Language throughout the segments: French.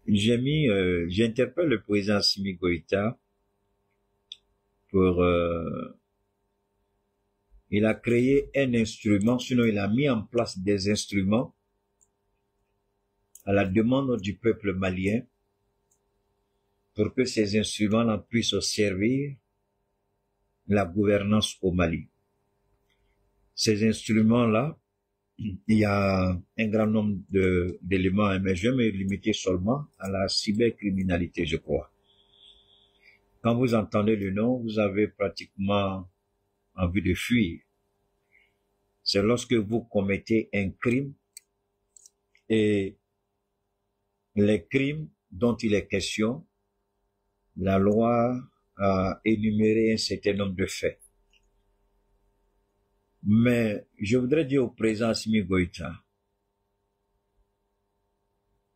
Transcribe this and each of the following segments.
j'interpelle le président Assimi Goïta pour, il a créé un instrument, sinon il a mis en place des instruments à la demande du peuple malien pour que ces instruments-là puissent servir la gouvernance au Mali. Ces instruments-là, il y a un grand nombre d'éléments, mais je vais me limiter seulement à la cybercriminalité, je crois. Quand vous entendez le nom, vous avez pratiquement envie de fuir. C'est lorsque vous commettez un crime et les crimes dont il est question, la loi a énuméré un certain nombre de faits. Mais je voudrais dire au président Assimi Goïta,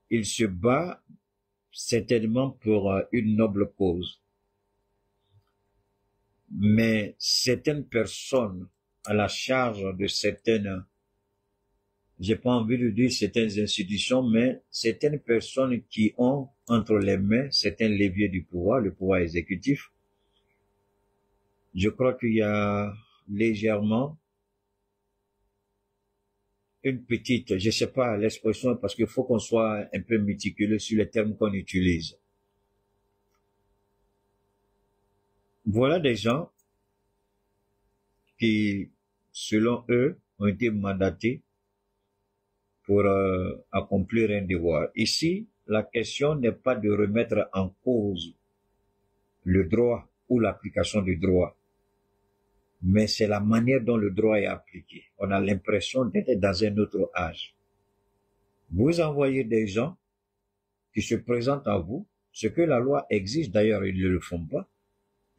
il se bat certainement pour une noble cause. Mais certaines personnes à la charge de certaines, j'ai pas envie de dire certaines institutions, mais certaines personnes qui ont entre les mains certains leviers du pouvoir, le pouvoir exécutif, je crois qu'il y a légèrement une petite, je sais pas l'expression, parce qu'il faut qu'on soit un peu méticuleux sur les termes qu'on utilise. Voilà des gens qui, selon eux, ont été mandatés pour accomplir un devoir. Ici, la question n'est pas de remettre en cause le droit ou l'application du droit, mais c'est la manière dont le droit est appliqué. On a l'impression d'être dans un autre âge. Vous envoyez des gens qui se présentent à vous, ce que la loi exige d'ailleurs, ils ne le font pas.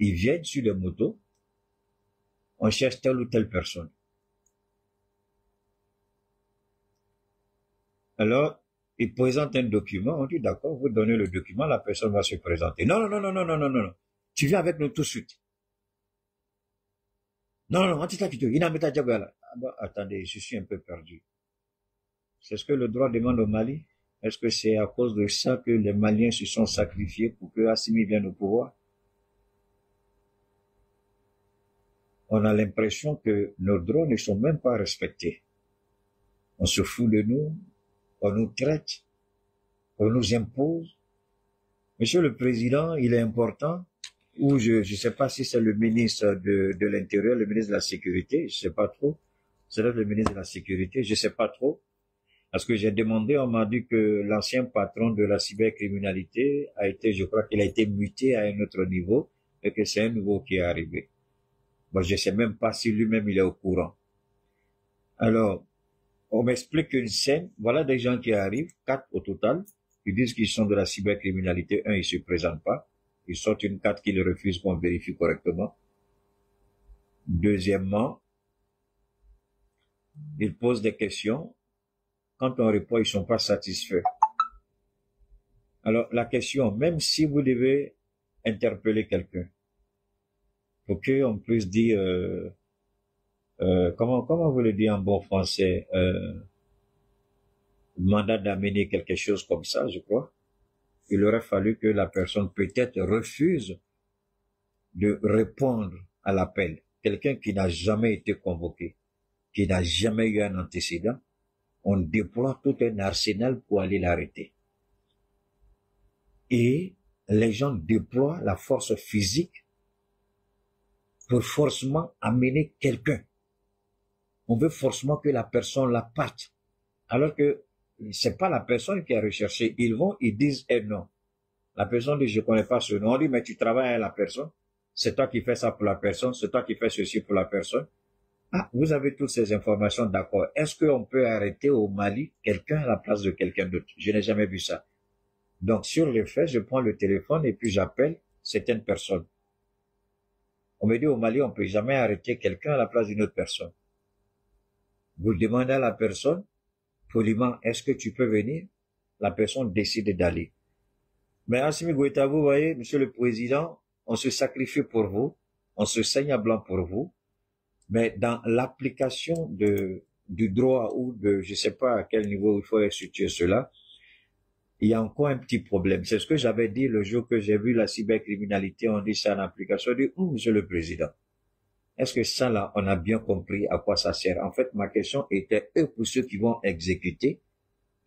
Ils viennent sur des motos, on cherche telle ou telle personne. Alors, ils présentent un document, on dit d'accord, vous donnez le document, la personne va se présenter. Non, non, non, non, non, non, non, non, tu viens avec nous tout de suite. Non, non, attendez, je suis un peu perdu. C'est ce que le droit demande au Mali? Est-ce que c'est à cause de ça que les Maliens se sont sacrifiés pour que Assimi vienne au pouvoir? On a l'impression que nos droits ne sont même pas respectés. On se fout de nous, on nous traite, on nous impose. Monsieur le Président, il est important, ou je ne sais pas si c'est le ministre de l'Intérieur, le ministre de la Sécurité, je ne sais pas trop. C'est le ministre de la Sécurité, je ne sais pas trop. Parce que j'ai demandé, on m'a dit que l'ancien patron de la cybercriminalité a été, je crois qu'il a été muté à un autre niveau, et que c'est un nouveau qui est arrivé. Bon, je sais même pas si lui-même il est au courant. Alors, on m'explique une scène, voilà des gens qui arrivent, 4 au total, ils disent qu'ils sont de la cybercriminalité, un, ils se présentent pas, ils sortent une carte qu'ils refusent qu'on vérifie correctement. Deuxièmement, ils posent des questions, quand on répond, ils sont pas satisfaits. Alors, la question, même si vous devez interpeller quelqu'un, pour qu'on puisse dire, comment vous le dites en bon français, mandat d'amener quelque chose comme ça, je crois. Il aurait fallu que la personne peut-être refuse de répondre à l'appel. Quelqu'un qui n'a jamais été convoqué, qui n'a jamais eu un antécédent, on déploie tout un arsenal pour aller l'arrêter. Et les gens déploient la force physique pour forcément amener quelqu'un. On veut forcément que la personne la parte. Alors que c'est pas la personne qui a recherché. Ils vont, ils disent non. La personne dit je connais pas ce nom. On dit mais tu travailles avec la personne. C'est toi qui fais ça pour la personne. C'est toi qui fais ceci pour la personne. Ah, vous avez toutes ces informations, d'accord. Est-ce qu'on peut arrêter au Mali quelqu'un à la place de quelqu'un d'autre? Je n'ai jamais vu ça. Donc sur les faits, je prends le téléphone et puis j'appelle certaines personnes. On me dit au Mali, on peut jamais arrêter quelqu'un à la place d'une autre personne. Vous demandez à la personne, poliment, est-ce que tu peux venir? La personne décide d'aller. Mais Assimi Goïta, vous voyez, Monsieur le Président, on se sacrifie pour vous, on se saigne à blanc pour vous, mais dans l'application du droit ou de, je sais pas à quel niveau il faut situer cela, il y a encore un petit problème. C'est ce que j'avais dit le jour que j'ai vu la cybercriminalité, on dit ça en application, on dit, Monsieur le Président, est-ce que ça là, on a bien compris à quoi ça sert? En fait, ma question était, eux, pour ceux qui vont exécuter,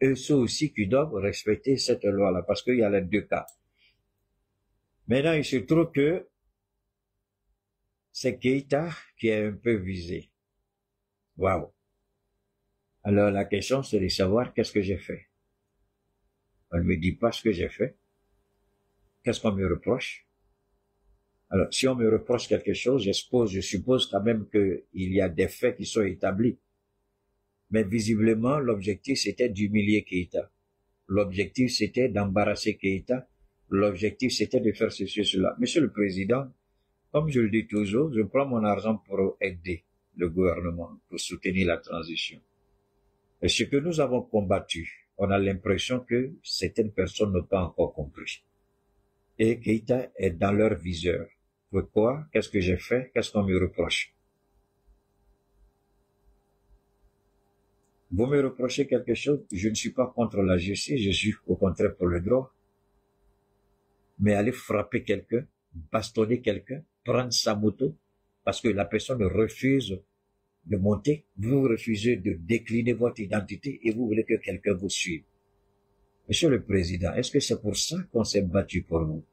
eux, ceux aussi qui doivent respecter cette loi-là, parce qu'il y a les deux cas. Maintenant, il se trouve que c'est Keïta qui est un peu visé. Waouh. Alors, la question, c'est de savoir qu'est-ce que j'ai fait. On ne me dit pas ce que j'ai fait. Qu'est-ce qu'on me reproche? Alors, si on me reproche quelque chose, je suppose quand même qu'il y a des faits qui sont établis. Mais visiblement, l'objectif, c'était d'humilier Keïta. L'objectif, c'était d'embarrasser Keïta. L'objectif, c'était de faire ceci, cela. Monsieur le Président, comme je le dis toujours, je prends mon argent pour aider le gouvernement, pour soutenir la transition. Et ce que nous avons combattu, on a l'impression que certaines personnes n'ont pas encore compris. Et Keïta est dans leur viseur. Pourquoi? Qu'est-ce que j'ai fait? Qu'est-ce qu'on me reproche? Vous me reprochez quelque chose? Je ne suis pas contre la justice, je suis au contraire pour le droit. Mais aller frapper quelqu'un, bastonner quelqu'un, prendre sa moto, parce que la personne refuse de monter, vous refusez de décliner votre identité et vous voulez que quelqu'un vous suive. Monsieur le Président, est-ce que c'est pour ça qu'on s'est battu pour vous?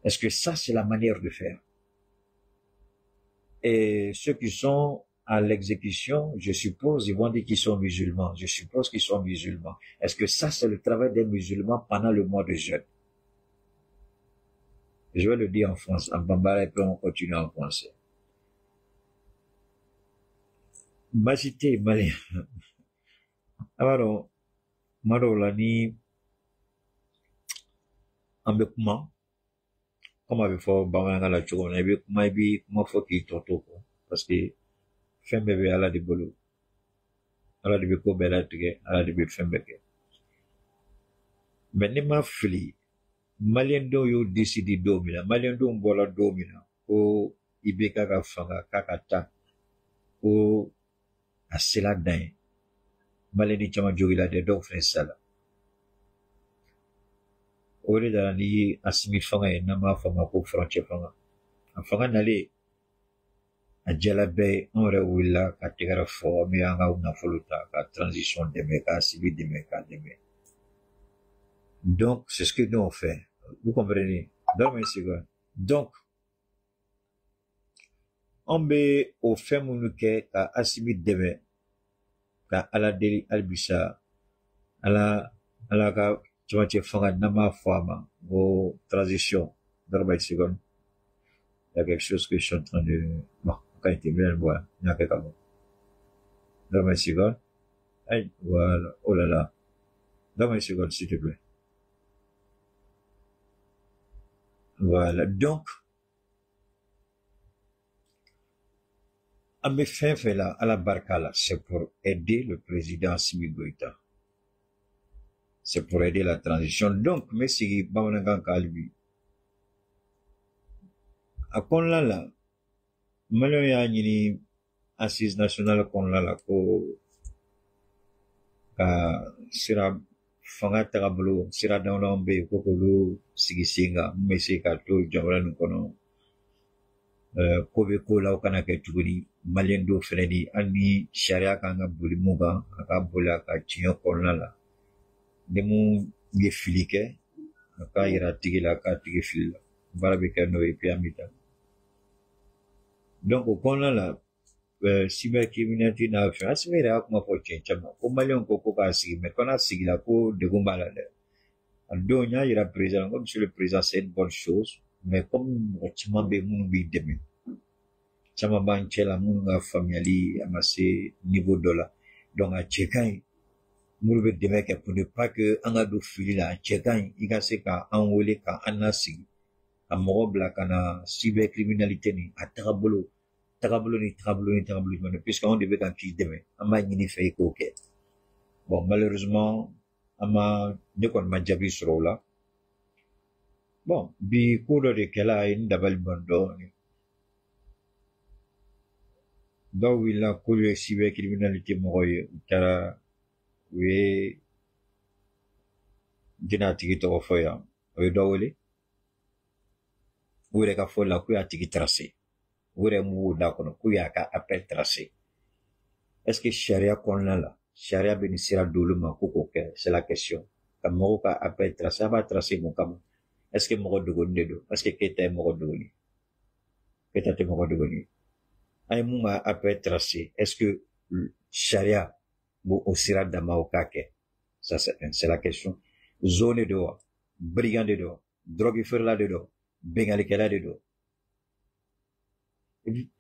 Est-ce que ça, c'est la manière de faire? Et ceux qui sont à l'exécution, je suppose, ils vont dire qu'ils sont musulmans. Je suppose qu'ils sont musulmans. Est-ce que ça, c'est le travail des musulmans pendant le mois de jeûne? Je vais le dire en France, en bambara, et puis on continue en français. Majité, Mali. Alors, Marolani, en bekuma, comme avait fait Bamanga la Chou, on a vu comment il faut qu'il toto, parce que, fin bébé à la de boulot. Ala de ko bela tige, ala de fembeke. Mais ne ma fili, Malien do yo décidé domina, Malien do mbola domina, o ibeka ka fanga kakata, o asela dan. Malien di chama jogi la de do fensala. Ore da ni asimi fanga e nama fanga ko frontier fanga. Fanga nale a jalabe onre willa ka tigara fo mi anga una foluta ka transition de meka civil de meka de me. Donc c'est ce que nous on fait. Vous comprenez? Dormez une seconde. Donc on be au fait munuke ka asimi deme ka ala deli albisa ala ka tu fanga nama fama go transition. Dormez une seconde. Il y a quelque chose que je suis en train de... Bon, quand il était bien, voilà, il y a quelque chose. Donne-moi une seconde. Aïe, voilà, oh là là. Donne-moi une seconde, s'il te plaît. Voilà, donc, à mes fins fait là, à la barca là, c'est pour aider le président Assimi Goïta. C'est pour aider la transition. Donc, merci, Bamanangan Kalbi. À kon là, Malo ya ni assise nationale kon la ko ka sira fanga tagablo sira dawna be ko lu sigisinga mesi ka to jawran kono ko be ko law kana ke tuguni malien do fredi ani sharia kanga buli muga aka bula ka tiyo kon la demu ge filike aka ira tigila ka tigi fil barabe ka no e piamita. Donc au kon la cybercriminalité n'a fait à ce moment-là comment faut changer comme malien ko ka sigi mais qu'on a sigi la ko de gumbala de aldonya il a président comme monsieur le président c'est une bonne chose mais comme chama be mun bi demi chama ban chela mun ga family amassé niveau dollar donc à chekai mun be demi que pour ne pas que anga do fili la chekai il a se ka envolé ka anasi a mobla kana cybercriminalité ni atrabolo puisqu'on devait quand il demain, on m'a fait coquet. Bon, malheureusement, on m'a dit qu'on m'a déjà vu ce rôle-là. Bon, bi cours de quelle a une double bande. Donc, il a couru cybercriminalité moroye, tara, oui, dina tigi tɔgɔ fɔ yan o ye dɔ wele u yɛrɛ ka fɔ la k'u y'a tigi tracé u yɛrɛ m'u da kɔnɔ k'u y'a ka appel tracé est-ce que sariya kɔnɔna la sariya bɛ nin sira d'olu ma k'u k'o kɛ c'est la question ka mɔgɔw ka appel tracé a b'a tracé mun kama est-ce que mɔgɔ dogolen de don est-ce que Keita ye mɔgɔ dogoli Keita tɛ mɔgɔ dogoli an ye mun ka appel tracé est-ce que sariya b'o o sira d'a ma o k'a kɛ ça c'est la question zone de wa brigand de don drogue feerela de don bengalikɛla de don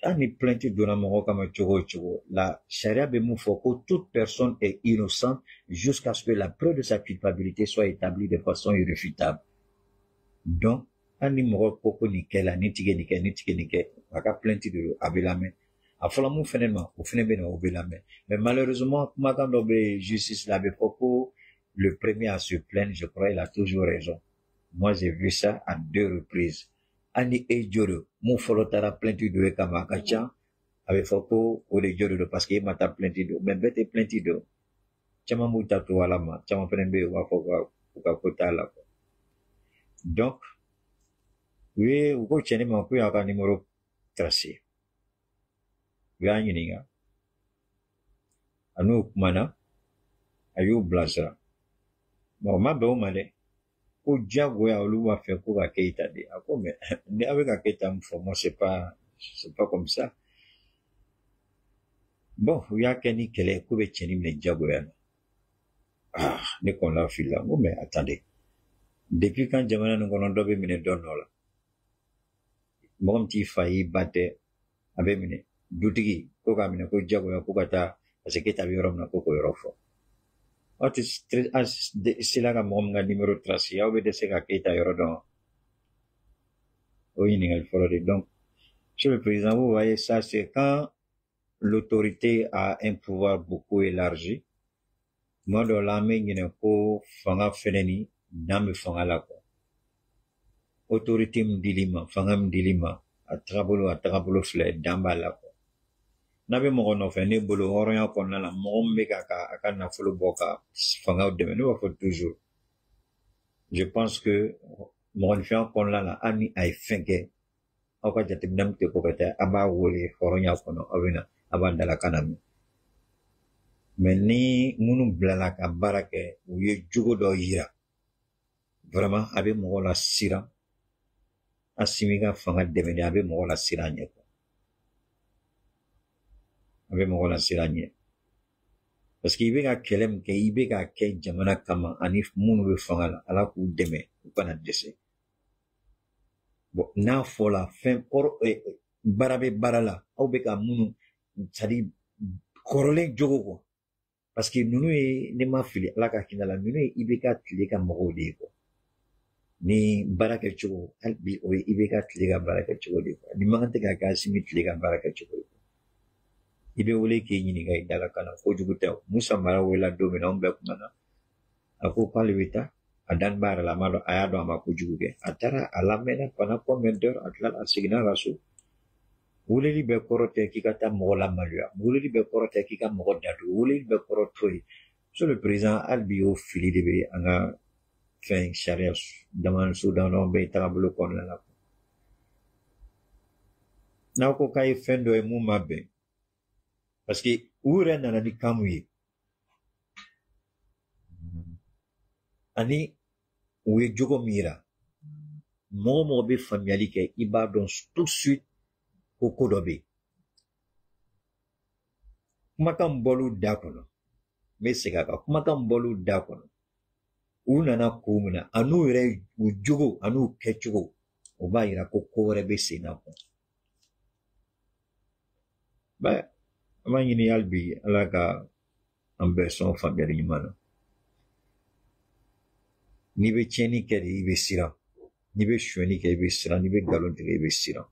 ani plainte donna mɔgɔ kama cogo o cogo la charia bɛ mun fɔ ko toute personne est innocente jusqu'à ce que la preuve de sa culpabilité soit établie de façon irréfutable donc ani mɔgɔ ko ko nin kɛla nin tigɛ nin kɛ nin tigɛ nin kɛ a ka plainte de don a bɛ lamɛn a fɔra mun fɛnɛ ma o fɛnɛ bɛ na o bɛ lamɛn mais malheureusement kumakan dɔ bɛ justice la a bɛ fɔ ko le premier à se plaindre je crois il a toujours raison moi j'ai vu ça à 2 reprises ani e joro mun fɔlɔ taara plainte do e kama a ka ca a bɛ fɔ ko o de joro do parce que e ma taa plainte do mais bɛɛ tɛ plainte do caman b'u ta to ala ma caman fɛnɛ bɛ yen u b'a fɔ u ka ko t'a la donc u ko cɛnin ma k'u y'a ka numéro tracé u y'a ɲininka a n'o kumana a y'u bilasira bon o ma bɛn o ma dɛ ko diyagoya olu b'a fɛ ko ka Keita de a ko mais ni aw bɛ ka Keita min fɔ moi c'est pas comme ça bon u y'a kɛ ni kɛlɛ ko bɛ cɛnin minɛ diyagoya la ne kɔni la fili la n ko mais attendez depuis quand jamana nin kɔnɔ dɔ bɛ minɛ dɔ nɔ la mɔgɔ min t'i fa y'i ba tɛ a bɛ minɛ dutigi ko k'a minɛ ko diyagoya ko ka taa parce que Keita bɛ yɔrɔ min na ko k'o yɔrɔ fɔ aw tɛ sela ka mɔgɔ min ka numéro tracé aw bɛ dɛsɛ ka Keita yɔrɔ dɔn o ɲininkali fɔlɔ de donc monsieur le président vous voyez ça c'est quand l'autorité a un pouvoir beaucoup élargi tuma dɔ la an bɛ ɲinɛ ko fanga fɛnɛ ni dan bɛ fanga la quoi autorité min dil'i ma fanga min dil'i ma a tagabolo filɛ dan b'a la quoi n'a bɛ mɔgɔ nɔfɛ ne bolo hɔrɔnya kɔnɔna la mɔgɔ min bɛ a ka nafolo bɔ ka fangaw dɛmɛ ne b'a fɔ toujours je pense que mɔgɔninfinya kɔnɔna la hali ni a ye fɛn kɛ aw ka jateminɛ min tɛ ko ka taa a b'a wele hɔrɔnya kɔnɔ aw bɛ na a b'a dalakan lamɛn mais ni minnu bilala ka baara kɛ u ye jogo dɔ yira vraiment a bɛ mɔgɔ la siran a simi ka fanga dɛmɛni a bɛ mɔgɔ la siran ɲɛ a bɛ mɔgɔ la siran ɲɛ parce que i bɛ ka kɛlɛ min kɛ i bɛ ka kɛ jamana kama ani minnu bɛ fanga la ala k'u dɛmɛ u kana dɛsɛ bon n'a fɔla fɛn kɔrɔ baara bɛ baara la aw bɛ ka minnu c'est à dire kɔrɔlen jogo quoi parce que ninnu ye ne ma fili ala ka hinɛ la ninnu ye i bɛ ka tile ka mɔgɔw de ye quoi ni baara kɛ cogo hali bi o ye i bɛ ka tile ka baara kɛ cogo de ye quoi ni man kan tɛ ka kɛ asimi tile ka baara kɛ cogo ye i bɛ wele k'i ɲininka i dalakan na kojugu tɛ Musa Mara welela don min na anw bɛɛ kumana a ko k'ale bɛ taa a dani b'a yɛrɛ la a y'a dɔn a ma kojugu kɛ a taara a lamɛnna pendant combien d'heures a tilala a seginna ka so weleli bɛɛ kɔrɔ tɛ k'i ka taa mɔgɔ lamaloya weleli bɛɛ kɔrɔ tɛ k'i ka mɔgɔ datugu weleli bɛɛ kɔrɔ t'o ye monsieur le président hali bi o fili de bɛ an ka fɛn sariya jamanaso dama bɛɛ tagabolo kɔnɔna la n'aw ko k'a ye fɛn dɔ ye mun ma bɛn parce que u yɛrɛ nana ni kan mun ye ani u ye jogo min yira mɔgɔ o mɔgɔ bɛ faamuyali kɛ i b'a dɔn tout de suite ko ko dɔ bɛ yen kumakan bɔl'u da kɔnɔ n bɛ segin a kan kumakan bɔl'u da kɔnɔ u nana ko min na ani u yɛrɛ u jogo ani u kɛcogo o b'a yira ko ko wɛrɛ bɛ sen na kɔnɔ an b'a ɲini hali bi ala ka an bɛɛ sɔn faamuyali ɲuman na n'i bɛ tiɲɛni kɛ de i bɛ siran n'i bɛ sonyɛni kɛ i bɛ siran n'i bɛ nkalon tigɛ i bɛ siran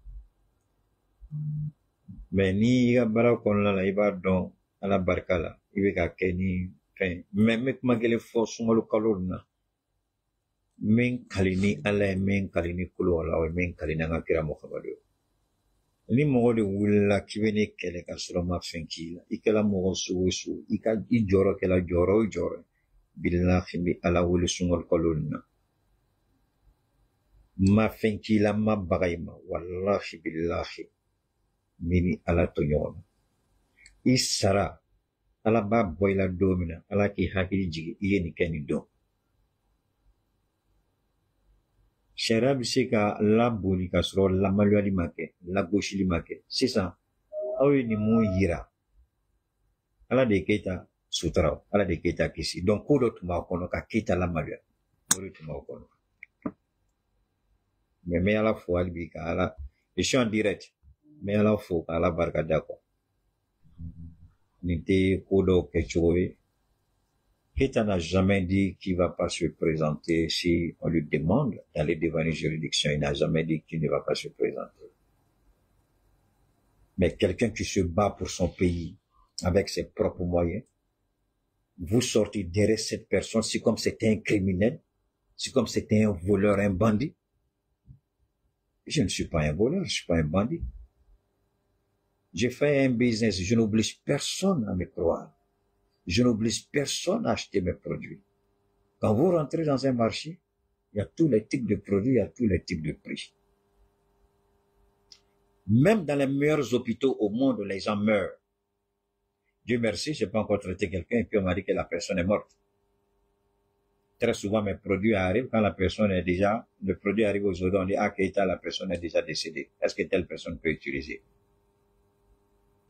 mais n'i ka baara kɔnɔna la i b'a dɔn ala barika la i bɛ ka kɛ ni fɛn mais n bɛ kuma kelen fɔ sunkalo kalo nin na n bɛ n kali ni ala ye n bɛ n kali ni kolowalaw ye n bɛ n kali ni an ka kira Muhamadu ye ni mɔgɔ de wulila k'i bɛ ne kɛlɛ ka sɔrɔ n ma fɛn k'i la i kɛra mɔgɔ sugu o sugu i jɔyɔrɔ kɛra jɔyɔrɔ o jɔyɔrɔ billahi mi ala wuli sungol kolonna ma fenki la ma bagayma wallahi billahi mini ala to ñono isara ala ba boyla domina ala ki hakili jigi yeni keni do shara bi se ka la boli ka sɔrɔ lamaluyali ma kɛ lagosili ma kɛ sisan aw ye nin mun yira ala de ye Keyita sutura ala de ye Keyita kisi donc ko dɔ tun b'a kɔnɔ ka Keyita lamaloya o de tun b'aw kɔnɔ mais n bɛ ala fo hali bi ka ala je suis en direct n bɛ ala fo ka ala barika da quoi nin tɛ ko dɔw kɛ cogo ye Keyita n'a jamais dit qu'il va pas se présenter si on lui demande d'aller devant une juridiction. Il n'a jamais dit qu'il ne va pas se présenter. Mais quelqu'un qui se bat pour son pays avec ses propres moyens, vous sortez derrière cette personne, c'est comme c'était un criminel, c'est comme c'était un voleur, un bandit. Je ne suis pas un voleur, je ne suis pas un bandit. J'ai fait un business, je n'oblige personne à me croire. Je n'oblige personne à acheter mes produits. Quand vous rentrez dans un marché, il y a tous les types de produits, il y a tous les types de prix. Même dans les meilleurs hôpitaux au monde, les gens meurent. Dieu merci, je n'ai pas encore traité quelqu'un et puis on m'a dit que la personne est morte. Très souvent, mes produits arrivent quand la personne est déjà, le produit arrive aujourd'hui, on dit, ah, Keyita, la personne est déjà décédée. Est-ce que telle personne peut utiliser?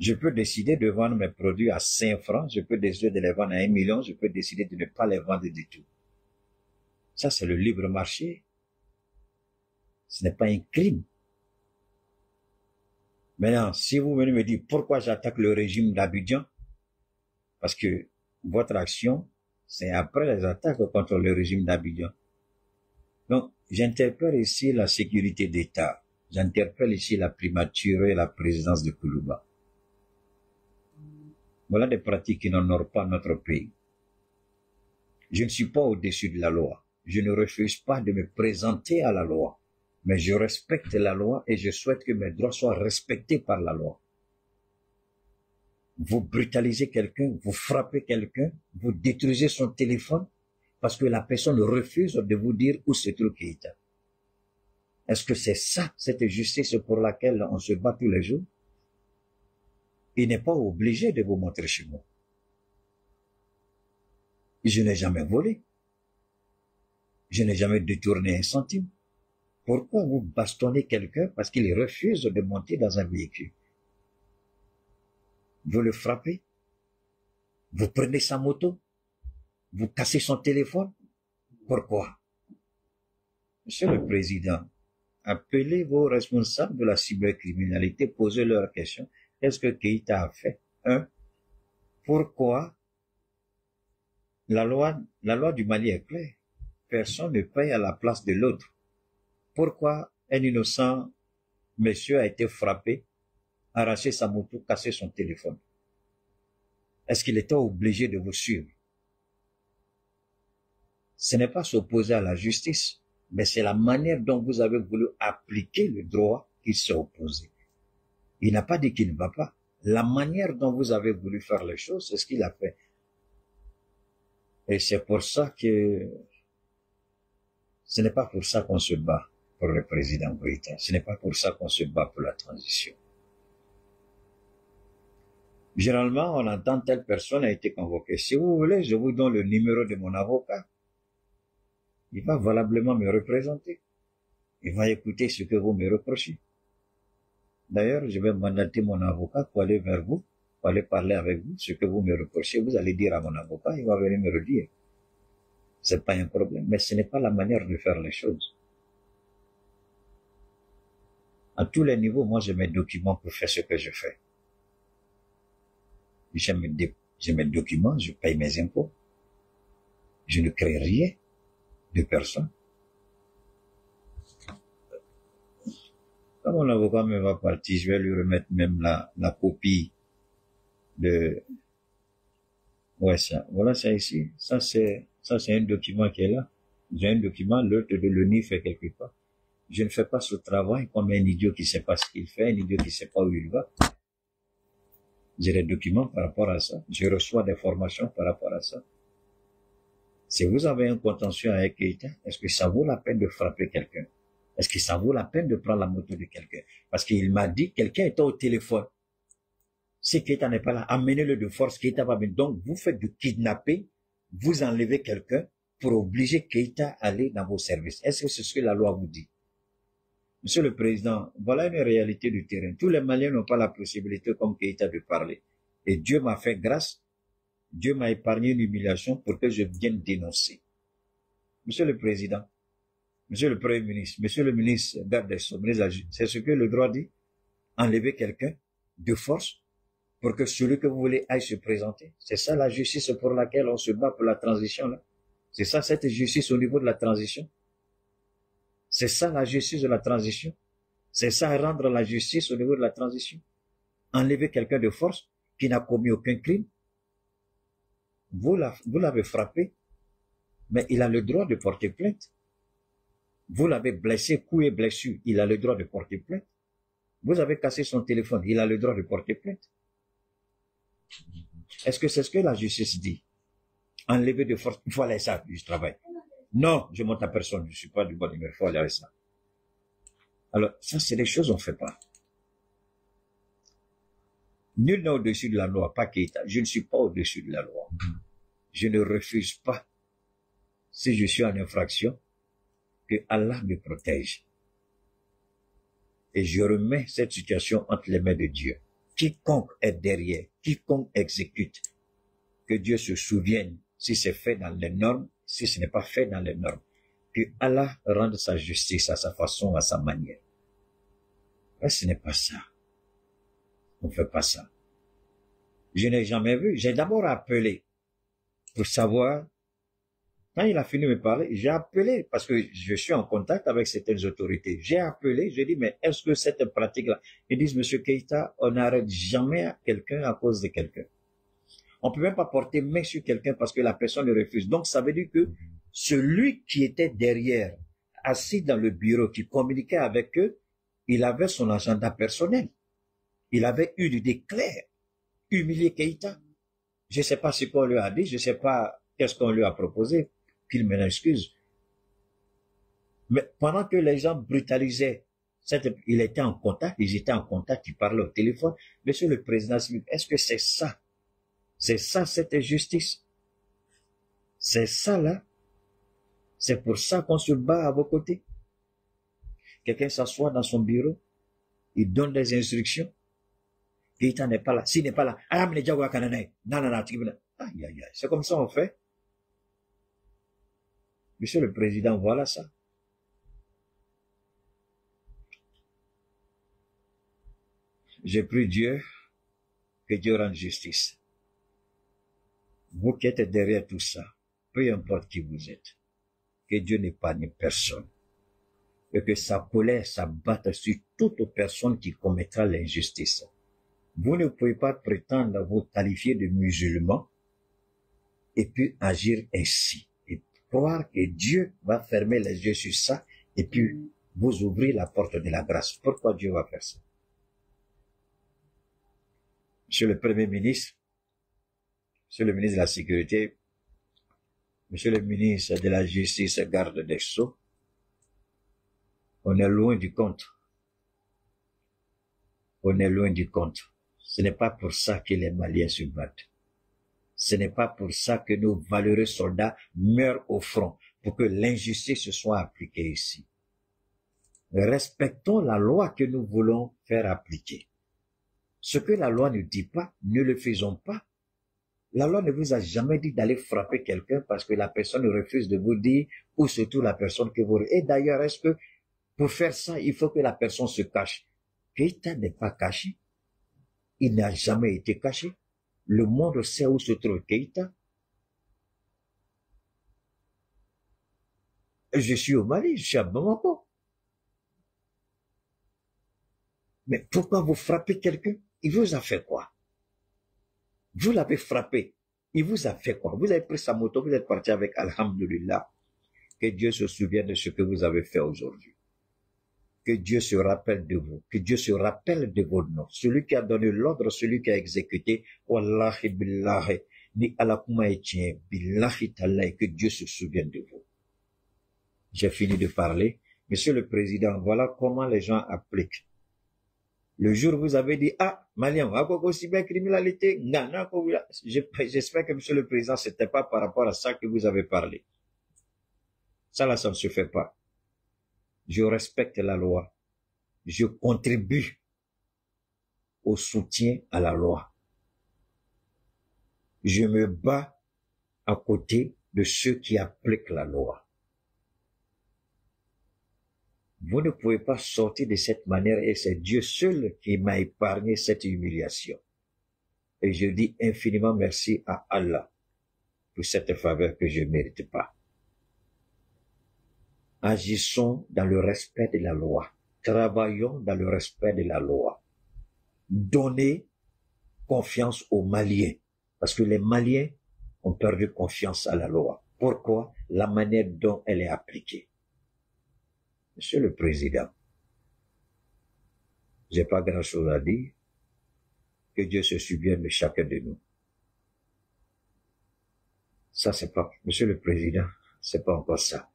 Je peux décider de vendre mes produits à 5 francs, je peux décider de les vendre à 1 million, je peux décider de ne pas les vendre du tout. Ça, c'est le libre marché. Ce n'est pas un crime. Maintenant, si vous venez me dire pourquoi j'attaque le régime d'Abidjan, parce que votre action, c'est après les attaques contre le régime d'Abidjan. Donc, j'interpelle ici la sécurité d'État. J'interpelle ici la primature et la présidence de Koulouba. Voilà des pratiques qui n'honorent pas notre pays. Je ne suis pas au-dessus de la loi. Je ne refuse pas de me présenter à la loi. Mais je respecte la loi et je souhaite que mes droits soient respectés par la loi. Vous brutalisez quelqu'un, vous frappez quelqu'un, vous détruisez son téléphone parce que la personne refuse de vous dire où se trouve Keyita. Est-ce que c'est ça, cette justice pour laquelle on se bat tous les jours? Il n'est pas obligé de vous montrer chez moi. Je n'ai jamais volé. Je n'ai jamais détourné un centime. Pourquoi vous bastonnez quelqu'un parce qu'il refuse de monter dans un véhicule? Vous le frappez? Vous prenez sa moto? Vous cassez son téléphone? Pourquoi? Monsieur le Président, appelez vos responsables de la cybercriminalité, posez leurs questions. Qu'est-ce que Keyita a fait? Pourquoi la loi du Mali est claire. Personne ne paye à la place de l'autre. Pourquoi un innocent monsieur a été frappé, arraché sa moto, cassé son téléphone? Est-ce qu'il était obligé de vous suivre? Ce n'est pas s'opposer à la justice, mais c'est la manière dont vous avez voulu appliquer le droit qu'il s'est opposé. Il n'a pas dit qu'il ne va pas. La manière dont vous avez voulu faire les choses, c'est ce qu'il a fait. Et c'est pour ça que ce n'est pas pour ça qu'on se bat pour le président Keyita. Ce n'est pas pour ça qu'on se bat pour la transition. Généralement, on entend telle personne a été convoquée. Si vous voulez, je vous donne le numéro de mon avocat. Il va valablement me représenter. Il va écouter ce que vous me reprochez. D'ailleurs, je vais mandater mon avocat pour aller vers vous, pour aller parler avec vous, ce que vous me reprochez. Vous allez dire à mon avocat, il va venir me le dire. C'est pas un problème, mais ce n'est pas la manière de faire les choses. À tous les niveaux, moi, j'ai mes documents pour faire ce que je fais. J'ai mes documents, je paye mes impôts. Je ne crée rien de personne. Quand mon avocat me va partir, je vais lui remettre même la copie de... Ouais, ça. Voilà ça ici. Ça, c'est un document qui est là. J'ai un document, l'autre de l'ONU fait quelque part. Je ne fais pas ce travail comme un idiot qui ne sait pas ce qu'il fait, un idiot qui ne sait pas où il va. J'ai des documents par rapport à ça. Je reçois des formations par rapport à ça. Si vous avez un contentieux avec Keïta, est-ce que ça vaut la peine de frapper quelqu'un? Est-ce que ça vaut la peine de prendre la moto de quelqu'un? Parce qu'il m'a dit que quelqu'un était au téléphone. Si Keïta n'est pas là, amenez-le de force, Keïta va venir. Donc, vous faites du kidnapping, vous enlevez quelqu'un pour obliger Keïta à aller dans vos services. Est-ce que c'est ce que la loi vous dit? Monsieur le Président, voilà une réalité du terrain. Tous les Maliens n'ont pas la possibilité, comme Keïta, de parler. Et Dieu m'a fait grâce. Dieu m'a épargné une humiliation pour que je vienne dénoncer. Monsieur le Président, Monsieur le Premier ministre, Monsieur le ministre garde des Sceaux, c'est ce que le droit dit? Enlever quelqu'un de force pour que celui que vous voulez aille se présenter. C'est ça la justice pour laquelle on se bat pour la transition, là. C'est ça cette justice au niveau de la transition. C'est ça la justice de la transition. C'est ça rendre la justice au niveau de la transition. Enlever quelqu'un de force qui n'a commis aucun crime. Vous l'avez frappé, mais il a le droit de porter plainte. Vous l'avez blessé, coué, blessure, il a le droit de porter plainte. Vous avez cassé son téléphone, il a le droit de porter plainte. Est-ce que c'est ce que la justice dit? Enlever de force, il faut aller à ça du travail. Non, je monte à personne, je ne suis pas du bon humeur, il faut aller à ça. Alors, ça, c'est des choses qu'on ne fait pas. Nul n'est au-dessus de la loi, pas Keïta. Je ne suis pas au-dessus de la loi. Je ne refuse pas, si je suis en infraction, que Allah me protège. Et je remets cette situation entre les mains de Dieu. Quiconque est derrière, quiconque exécute, que Dieu se souvienne si c'est fait dans les normes, si ce n'est pas fait dans les normes. Que Allah rende sa justice à sa façon, à sa manière. Mais ce n'est pas ça. On ne fait pas ça. Je n'ai jamais vu. J'ai d'abord appelé pour savoir. Quand il a fini de me parler, j'ai appelé parce que je suis en contact avec certaines autorités. J'ai appelé, j'ai dit, mais est-ce que cette pratique-là, ils disent, Monsieur Keïta, on n'arrête jamais quelqu'un à cause de quelqu'un. On ne peut même pas porter main sur quelqu'un parce que la personne le refuse. Donc, ça veut dire que celui qui était derrière, assis dans le bureau, qui communiquait avec eux, il avait son agenda personnel. Il avait eu l'idée claire. Humilier Keïta. Je ne sais pas ce qu'on lui a dit, je ne sais pas qu'est-ce qu'on lui a proposé, qu'il m'en excuse. Mais pendant que les gens brutalisaient, il était en contact, ils étaient en contact, ils parlaient au téléphone. Monsieur le Président, est-ce que c'est ça? C'est ça cette justice? C'est ça là? C'est pour ça qu'on se bat à vos côtés? Quelqu'un s'assoit dans son bureau, il donne des instructions. Keïta n'est pas là. S'il n'est pas là, c'est comme ça on fait. Monsieur le Président, voilà ça. J'ai pris Dieu, que Dieu rende justice. Vous qui êtes derrière tout ça, peu importe qui vous êtes, que Dieu n'épargne personne. Et que sa colère s'abatte sur toute personne qui commettra l'injustice. Vous ne pouvez pas prétendre vous qualifier de musulman et puis agir ainsi. Et croire que Dieu va fermer les yeux sur ça et puis vous ouvrir la porte de la grâce. Pourquoi Dieu va faire ça? Monsieur le Premier ministre, Monsieur le ministre de la Sécurité, Monsieur le ministre de la Justice, garde des Sceaux, on est loin du compte. On est loin du compte. Ce n'est pas pour ça que les Maliens se battent. Ce n'est pas pour ça que nos valeureux soldats meurent au front, pour que l'injustice soit appliquée ici. Respectons la loi que nous voulons faire appliquer. Ce que la loi ne dit pas, ne le faisons pas. La loi ne vous a jamais dit d'aller frapper quelqu'un parce que la personne refuse de vous dire, ou surtout la personne que vous... Et d'ailleurs, est-ce que pour faire ça, il faut que la personne se cache? Keïta n'est pas caché. Il n'a jamais été caché. Le monde sait où se trouve Keïta. Je suis au Mali, je suis à Bamako. Mais pourquoi vous frappez quelqu'un? Il vous a fait quoi? Vous l'avez frappé. Il vous a fait quoi? Vous avez pris sa moto, vous êtes parti avec Alhamdulillah. Que Dieu se souvienne de ce que vous avez fait aujourd'hui. Que Dieu se rappelle de vous. Que Dieu se rappelle de vos noms. Celui qui a donné l'ordre, celui qui a exécuté. Wallahi billahi. ni alakuma est tien, billahi ta'ala, et que Dieu se souvienne de vous. J'ai fini de parler. Monsieur le Président, voilà comment les gens appliquent. Le jour où vous avez dit, ah, Malien, cybercriminalité, j'espère que Monsieur le Président, c'était pas par rapport à ça que vous avez parlé. Ça là, ça ne se fait pas. Je respecte la loi. Je contribue au soutien à la loi. Je me bats à côté de ceux qui appliquent la loi. Vous ne pouvez pas sortir de cette manière et c'est Dieu seul qui m'a épargné cette humiliation. Et je dis infiniment merci à Allah pour cette faveur que je ne mérite pas. Agissons dans le respect de la loi. Travaillons dans le respect de la loi. Donnez confiance aux Maliens. Parce que les Maliens ont perdu confiance à la loi. Pourquoi? La manière dont elle est appliquée. Monsieur le Président, j'ai pas grand chose à dire. Que Dieu se souvienne de chacun de nous. Ça, c'est pas, Monsieur le Président, c'est pas encore ça.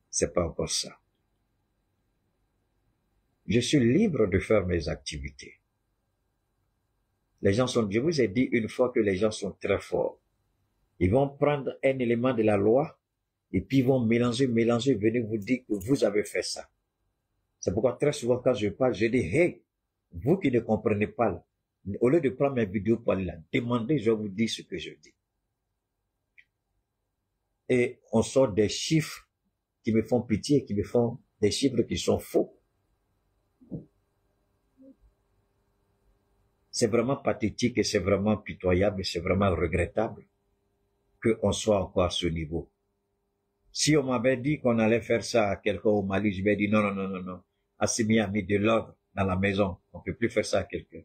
C'est pas encore ça. Je suis libre de faire mes activités. Les gens sont, je vous ai dit une fois que les gens sont très forts. Ils vont prendre un élément de la loi et puis ils vont mélanger, venir vous dire que vous avez fait ça. C'est pourquoi très souvent quand je parle, je dis, hey, vous qui ne comprenez pas là, au lieu de prendre mes vidéos pour aller là, demandez, je vous dis ce que je dis. Et on sort des chiffres qui me font pitié, qui me font des chiffres qui sont faux. C'est vraiment pathétique et c'est vraiment pitoyable et c'est vraiment regrettable qu'on soit encore à ce niveau. Si on m'avait dit qu'on allait faire ça à quelqu'un au Mali, je vais dire non. Assimi a mis de l'ordre dans la maison. On ne peut plus faire ça à quelqu'un.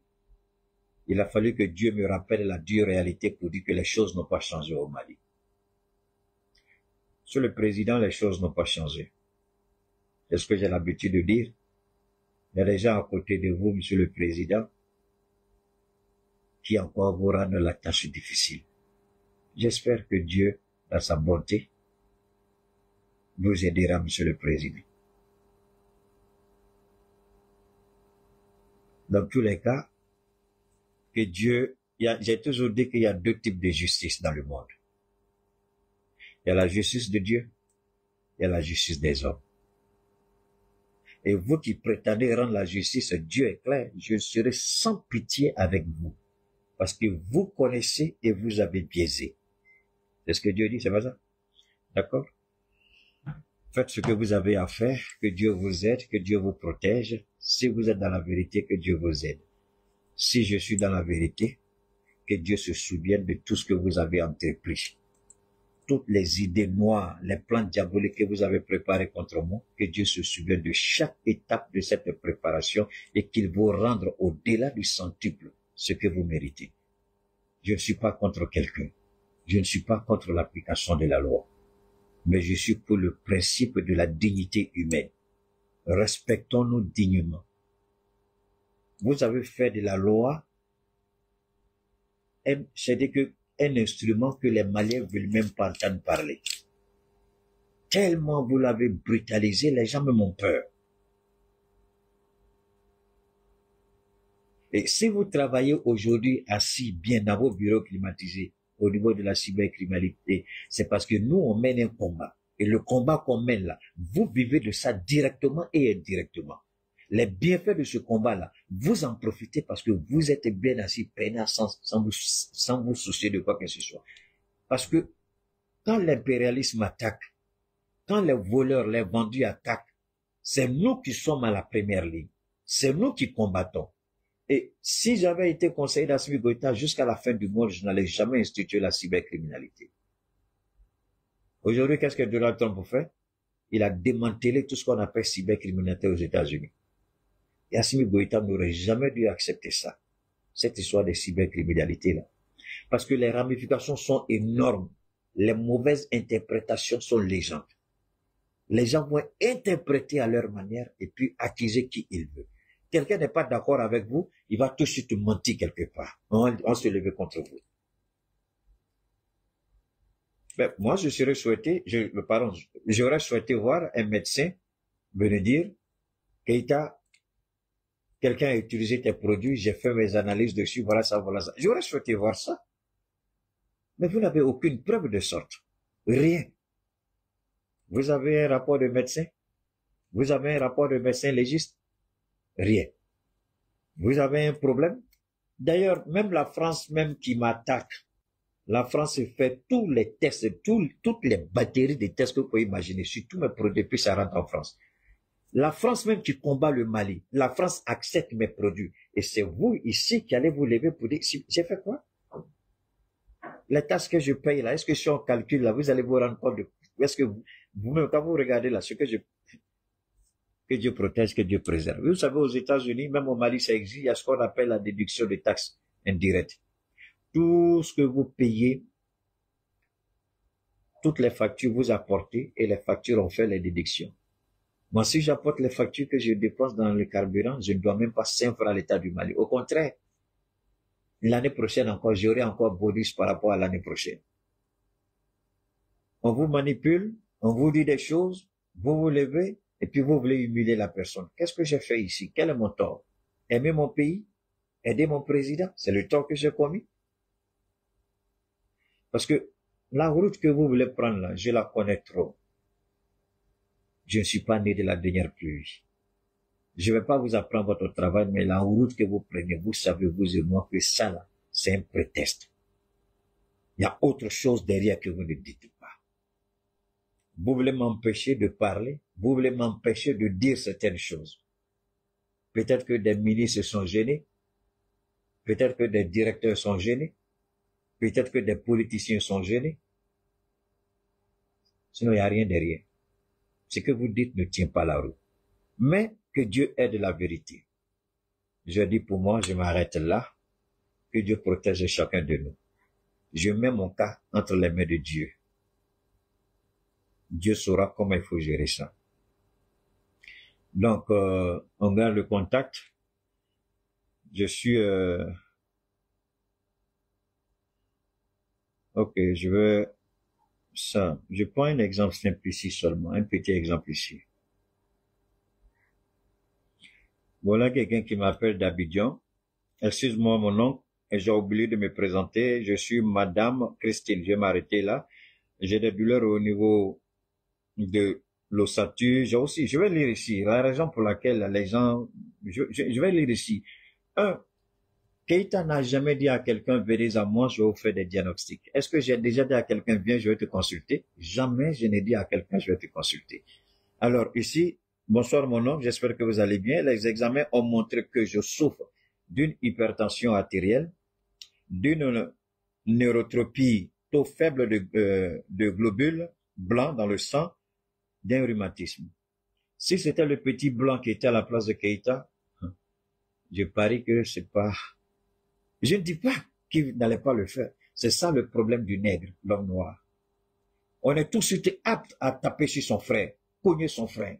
Il a fallu que Dieu me rappelle la dure réalité pour dire que les choses n'ont pas changé au Mali. Sur le président, les choses n'ont pas changé. C'est ce que j'ai l'habitude de dire. Il y a des gens à côté de vous, Monsieur le Président, qui encore vous rendent la tâche difficile. J'espère que Dieu, dans sa bonté, vous aidera, Monsieur le Président. Dans tous les cas, que Dieu, j'ai toujours dit qu'il y a deux types de justice dans le monde. Il y a la justice de Dieu, il y a la justice des hommes. Et vous qui prétendez rendre la justice, Dieu est clair, je serai sans pitié avec vous. Parce que vous connaissez et vous avez biaisé. C'est ce que Dieu dit, c'est pas ça? D'accord? Faites ce que vous avez à faire, que Dieu vous aide, que Dieu vous protège. Si vous êtes dans la vérité, que Dieu vous aide. Si je suis dans la vérité, que Dieu se souvienne de tout ce que vous avez entrepris. Toutes les idées noires, les plans diaboliques que vous avez préparés contre moi, que Dieu se souvienne de chaque étape de cette préparation et qu'il vous rende au-delà du centuple ce que vous méritez. Je ne suis pas contre quelqu'un. Je ne suis pas contre l'application de la loi. Mais je suis pour le principe de la dignité humaine. Respectons-nous dignement. Vous avez fait de la loi, c'est-à-dire que un instrument que les Maliens ne veulent même pas entendre parler. Tellement vous l'avez brutalisé, les gens même ont peur. Et si vous travaillez aujourd'hui assis bien dans vos bureaux climatisés au niveau de la cybercriminalité, c'est parce que nous, on mène un combat. Et le combat qu'on mène là, vous vivez de ça directement et indirectement. Les bienfaits de ce combat-là, vous en profitez parce que vous êtes bien assis, peinard, sans vous soucier de quoi que ce soit. Parce que quand l'impérialisme attaque, quand les voleurs, les vendus attaquent, c'est nous qui sommes à la première ligne. C'est nous qui combattons. Et si j'avais été conseiller d'Assimi Goïta jusqu'à la fin du monde, je n'allais jamais instituer la cybercriminalité. Aujourd'hui, qu'est-ce que Donald Trump fait? Il a démantelé tout ce qu'on appelle cybercriminalité aux États-Unis. Et Assimi Goïta n'aurait jamais dû accepter ça, cette histoire de cybercriminalité-là. Parce que les ramifications sont énormes. Les mauvaises interprétations sont légendes. Les gens vont interpréter à leur manière et puis accuser qui ils veulent. Quelqu'un n'est pas d'accord avec vous, il va tout de suite mentir quelque part. On se lever contre vous. Ben, moi, j'aurais souhaité voir un médecin venir dire, Keita, quelqu'un a utilisé tes produits, j'ai fait mes analyses dessus, voilà ça, voilà ça. J'aurais souhaité voir ça. Mais vous n'avez aucune preuve de sorte. Rien. Vous avez un rapport de médecin? Vous avez un rapport de médecin légiste? Rien. Vous avez un problème? D'ailleurs, même la France même qui m'attaque, la France fait tous les tests, toutes les batteries de tests que vous pouvez imaginer sur tous mes produits, puis ça rentre en France. La France même qui combat le Mali, la France accepte mes produits. Et c'est vous ici qui allez vous lever pour dire, j'ai fait quoi? Les taxes que je paye là, est-ce que si on calcule là, vous allez vous rendre compte de, est-ce que vous-même, quand vous regardez là, ce que Dieu protège, que Dieu préserve. Vous savez, aux États-Unis, même au Mali, ça existe, il y a ce qu'on appelle la déduction des taxes indirectes. Tout ce que vous payez, toutes les factures vous apportez et les factures ont fait les déductions. Moi, si j'apporte les factures que je dépense dans le carburant, je ne dois même pas 5 francs à l'État du Mali. Au contraire, l'année prochaine encore, j'aurai encore bonus par rapport à l'année prochaine. On vous manipule, on vous dit des choses, vous vous levez, et puis vous voulez humilier la personne. Qu'est-ce que j'ai fait ici? Quel est mon tort? Aimer mon pays? Aider mon président? C'est le tort que j'ai commis? Parce que la route que vous voulez prendre là, je la connais trop. Je ne suis pas né de la dernière pluie. Je ne vais pas vous apprendre votre travail, mais la route que vous prenez, vous savez, vous et moi, que ça là, c'est un prétexte. Il y a autre chose derrière que vous ne dites pas. Vous voulez m'empêcher de parler, vous voulez m'empêcher de dire certaines choses. Peut-être que des ministres sont gênés, peut-être que des directeurs sont gênés, peut-être que des politiciens sont gênés. Sinon, il n'y a rien derrière. Ce que vous dites ne tient pas la route. Mais que Dieu aide la vérité. Je dis pour moi, je m'arrête là. Que Dieu protège chacun de nous. Je mets mon cas entre les mains de Dieu. Dieu saura comment il faut gérer ça. Donc, on garde le contact. Je suis... Ok, je veux... Ça. Je prends un exemple simple ici seulement. Un petit exemple ici. Voilà quelqu'un qui m'appelle d'Abidjan. Excuse-moi mon oncle, j'ai oublié de me présenter. Je suis Madame Christine. Je vais m'arrêter là. J'ai des douleurs au niveau de l'ossature. Je vais lire ici. La raison pour laquelle les gens, je vais lire ici. Keita n'a jamais dit à quelqu'un, venez à moi, je vais vous faire des diagnostics. Est-ce que j'ai déjà dit à quelqu'un, viens, je vais te consulter? Jamais je n'ai dit à quelqu'un, je vais te consulter. Alors ici, bonsoir mon oncle, j'espère que vous allez bien. Les examens ont montré que je souffre d'une hypertension artérielle, d'une neurotropie, taux faible de globules blancs dans le sang, d'un rhumatisme. Si c'était le petit blanc qui était à la place de Keita, je parie que c'est pas... Je ne dis pas qu'il n'allait pas le faire. C'est ça le problème du nègre, l'homme noir. On est tous aptes à taper sur son frère, cogner son frère.